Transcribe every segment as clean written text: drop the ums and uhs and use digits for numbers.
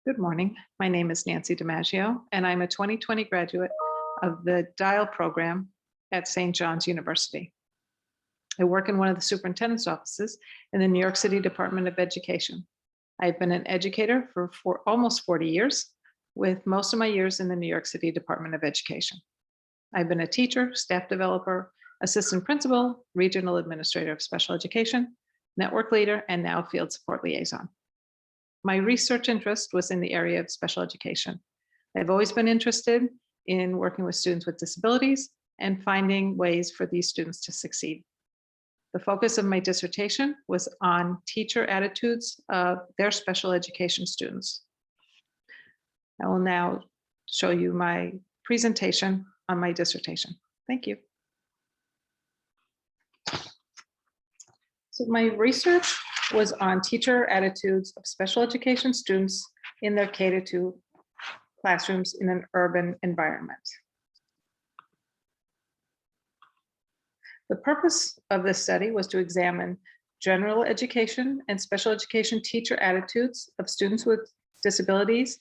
Good morning. My name is Nancy Maggio, and I'm a 2020 graduate of the DIAL program at St. John's University. I work in one of the superintendent's offices in the New York City Department of Education. I've been an educator for almost 40 years, with most of my years in the New York City Department of Education. I've been a teacher, staff developer, assistant principal, regional administrator of special education, network leader, and now field support liaison. My research interest was in the area of special education. I've always been interested in working with students with disabilities and finding ways for these students to succeed. The focus of my dissertation was on teacher attitudes of their special education students. I will now show you my presentation on my dissertation. Thank you. So my research was on teacher attitudes of special education students in their K-2 classrooms in an urban environment. The purpose of this study was to examine general education and special education teacher attitudes of students with disabilities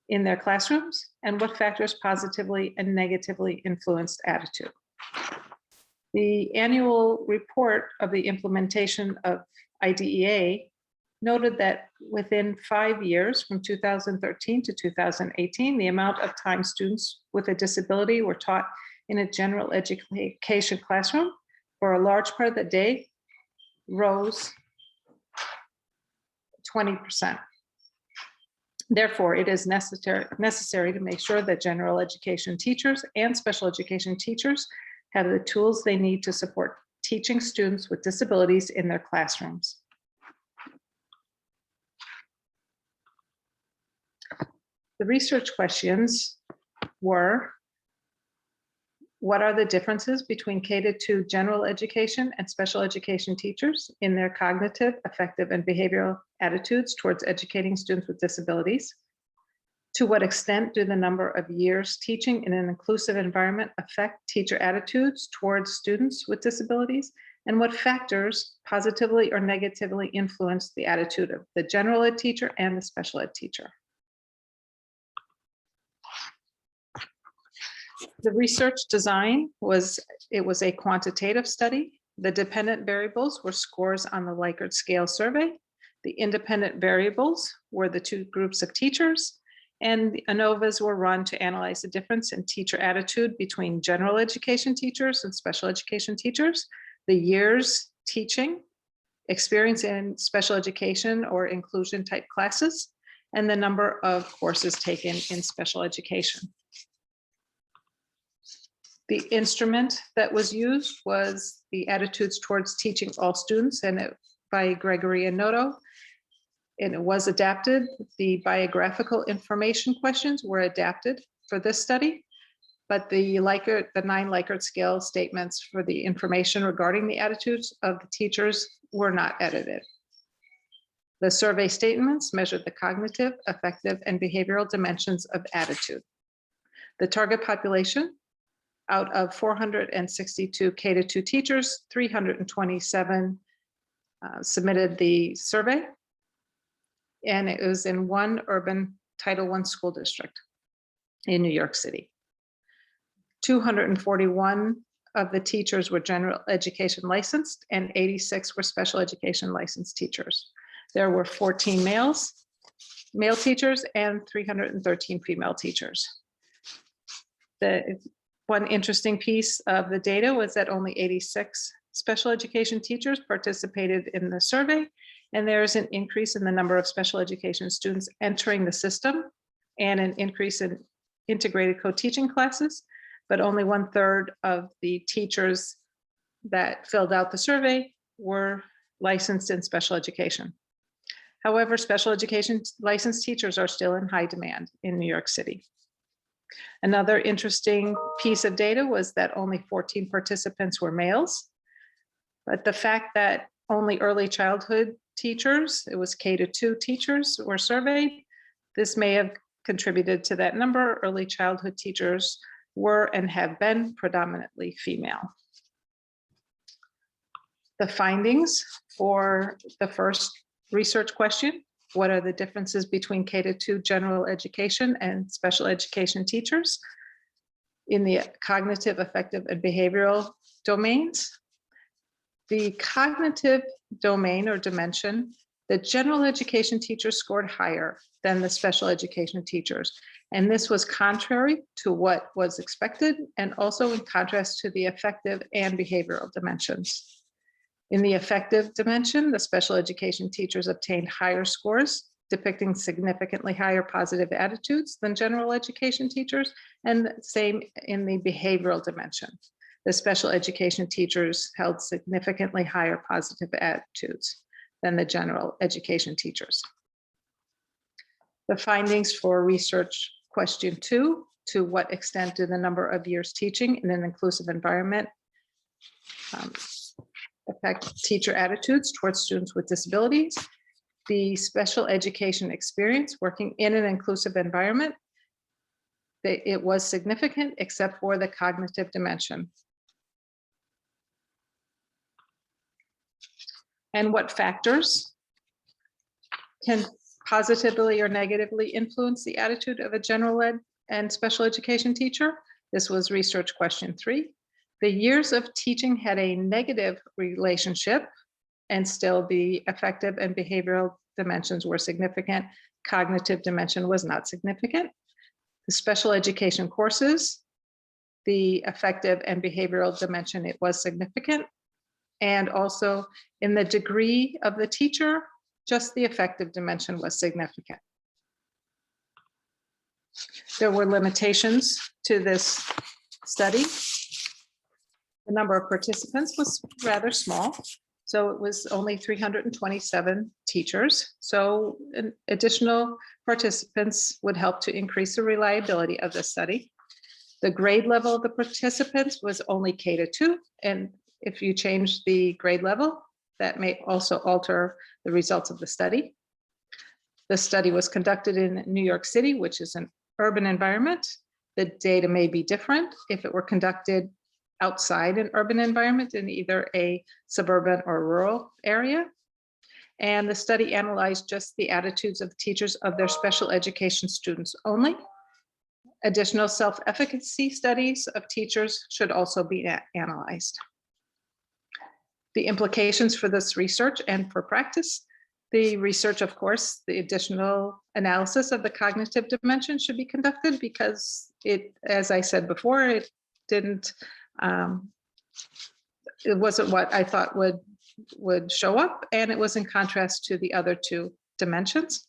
in their classrooms and what factors positively and negatively influenced attitude. The annual report of the implementation of IDEA noted that within 5 years, from 2013 to 2018, the amount of time students with a disability were taught in a general education classroom for a large part of the day rose 20%. Therefore, it is necessary to make sure that general education teachers and special education teachers have the tools they need to support teaching students with disabilities in their classrooms. The research questions were, what are the differences between K-2 general education and special education teachers in their cognitive, affective, and behavioral attitudes towards educating students with disabilities? To what extent do the number of years teaching in an inclusive environment affect teacher attitudes towards students with disabilities? And what factors positively or negatively influence the attitude of the general ed teacher and the special ed teacher? The research design was a quantitative study. The dependent variables were scores on the Likert scale survey. The independent variables were the two groups of teachers, and the ANOVAs were run to analyze the difference in teacher attitude between general education teachers and special education teachers, the years teaching, experience in special education or inclusion type classes, and the number of courses taken in special education. The instrument that was used was the Attitudes Towards Teaching All Students by Gregory and Noto. And it was adapted. The biographical information questions were adapted for this study, but the 9 Likert scale statements for the information regarding the attitudes of the teachers were not edited. The survey statements measured the cognitive, affective, and behavioral dimensions of attitude. The target population, out of 462 K-2 teachers, 327 submitted the survey. And it was in one urban Title I school district in New York City. 241 of the teachers were general education licensed and 86 were special education licensed teachers. There were 14 male teachers, and 313 female teachers. The one interesting piece of the data was that only 86 special education teachers participated in the survey, and there's an increase in the number of special education students entering the system and an increase in integrated co-teaching classes, but only 1/3 of the teachers that filled out the survey were licensed in special education. However, special education licensed teachers are still in high demand in New York City. Another interesting piece of data was that only 14 participants were males, but the fact that only early childhood teachers, it was K-2 teachers, were surveyed, this may have contributed to that number. Early childhood teachers were and have been predominantly female. The findings for the first research question what are the differences between K-2 general education and special education teachers in the cognitive, affective, and behavioral domains. The cognitive domain or dimension, the general education teachers scored higher than the special education teachers. And this was contrary to what was expected and also in contrast to the affective and behavioral dimensions. In the affective dimension, the special education teachers obtained higher scores, depicting significantly higher positive attitudes than general education teachers, and same in the behavioral dimension. The special education teachers held significantly higher positive attitudes than the general education teachers. The findings for research question 2, to what extent do the number of years teaching in an inclusive environment affect teacher attitudes towards students with disabilities? The special education experience working in an inclusive environment, it was significant except for the cognitive dimension. And what factors can positively or negatively influence the attitude of a general ed and special education teacher? This was research question 3. The years of teaching had a negative relationship, and still the affective and behavioral dimensions were significant. Cognitive dimension was not significant. The special education courses, the affective and behavioral dimension, it was significant. And also in the degree of the teacher, just the affective dimension was significant. There were limitations to this study. The number of participants was rather small. So it was only 327 teachers. So additional participants would help to increase the reliability of the study. The grade level of the participants was only K-2. And if you change the grade level, that may also alter the results of the study. The study was conducted in New York City, which is an urban environment. The data may be different if it were conducted outside an urban environment in either a suburban or rural area. And the study analyzed just the attitudes of teachers of their special education students only. Additional self-efficacy studies of teachers should also be analyzed. The implications for this research and for practice. The research, of course, the additional analysis of the cognitive dimension should be conducted because it, as I said before, it didn't, it wasn't what I thought would show up, and it was in contrast to the other 2 dimensions.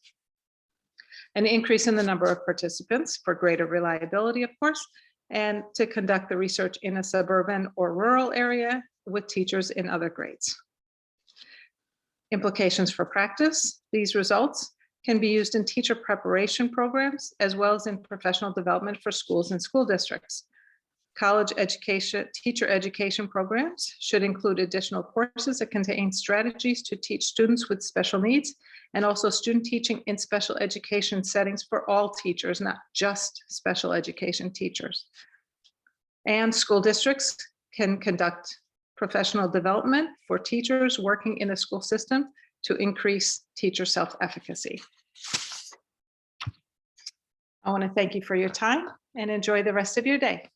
An increase in the number of participants for greater reliability, of course, and to conduct the research in a suburban or rural area with teachers in other grades. Implications for practice. These results can be used in teacher preparation programs as well as in professional development for schools and school districts. College education, teacher education programs should include additional courses that contain strategies to teach students with special needs, and also student teaching in special education settings for all teachers, not just special education teachers. And school districts can conduct professional development for teachers working in the school system to increase teacher self-efficacy. I want to thank you for your time and enjoy the rest of your day.